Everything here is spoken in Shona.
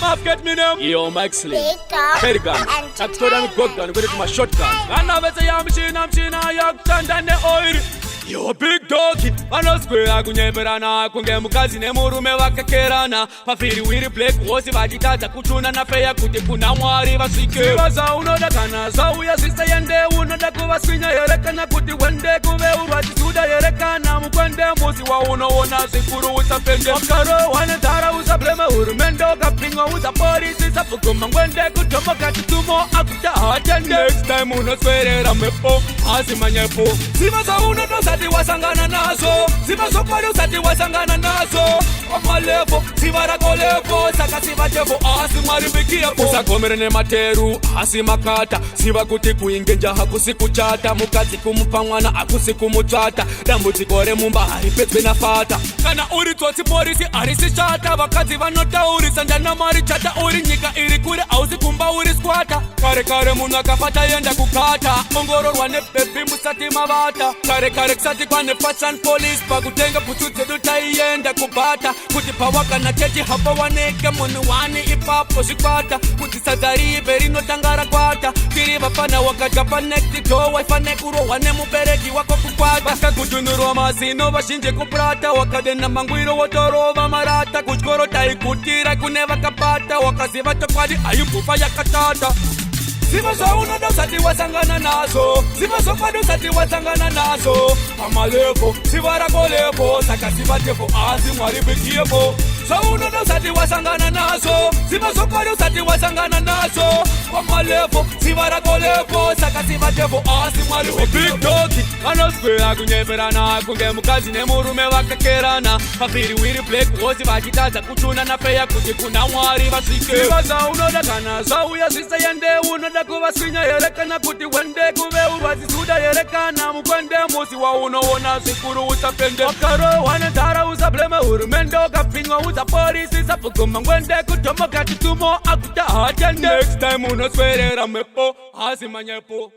Maaf get me name. Yo, Mike Slim. Perigan. Aktora mikogan kuri kuma shotgun. Anabese ya mshina yakutanda oil. Yo big doggy, anosquare kunyeberana kunge mukazi nemurume vakakerana pafiri wiri black wosi vachitadza kuchuna nafeya kuti kuna mwari vasvike vaza unoda kana zauya sisa yende unoda kuvaswinya here kana kuti wende kuveurwa chisuda here kana mukwende musi waunoona zvikuru usapende makaro wanedhara usableme hurumende ukapinga usaporisisa pfugoma ngwende kutomoka chitumo akuta hatende next time unoswerera mepo asi manyepo ziva zaunotosati wasangana nazo ziva zopari usati wasangana nazo amalevo ziva rako levo saka ziva jevo asi mwari bikiyepo usagomere nemateru asi makata ziva kuti kuingenja hakusi kuchata mukadzi kumupa mwana akusi kumutsvata dambudziko remumba haripedzwe nafata kana uri tsotsi porisi harisi chata vakadzi vanotaurisa ndana mari chata uri nyika iri kure hausi kumba uri squata kare kare munhu akafata yenda kukata ongororwa nebebi musati mavata kare kare kusati kwane fashion police pakutenga bhutsu dzedu taienda kubata kuti pawakana chechi hapa waneke munhu wani ipapo zvikwata kuti sadza rive rinotanga rakwata tiri vafana wakadya panekti do waifane kurohwa nemubereki wako kukwata vakagudhunurwa mazino vazhinji kuprata wakadena mangwiro wotorova marata kutyoro taigutira kune vakabata wakaziva chokwadi aimbufa yakatata ziva zvaunoda usati wasangana nazo ziva zvokwadi usati wasangana nazo pamalevo ziva rako levo saka ziva tevo asi mwari bikiyepo zvaunoda usati wasangana nazo ziva zvokwadi usati wasangana nazo pamalevo ziva rako levo saka ziva tevo asi mwari bikiyepo anosquare kunyeberana kunge mukadzi nemurume vakakerana pafiri wiri black wosi vachitadza kuchuna nafeya kuti kuna mwari vasvike ziva zvaunoda kana zvauya zvisayende unoda kuvaswinya here kana kuti wende kuveurwa zisuda here kana mukwende musi waunoona zvikuru usapende wakarohwa nedhara usableme hurumende ukapinga usaporisisa pfugoma ngwende kutomoka chitumo akuta hatende next time unoswerera mepo asi manyepo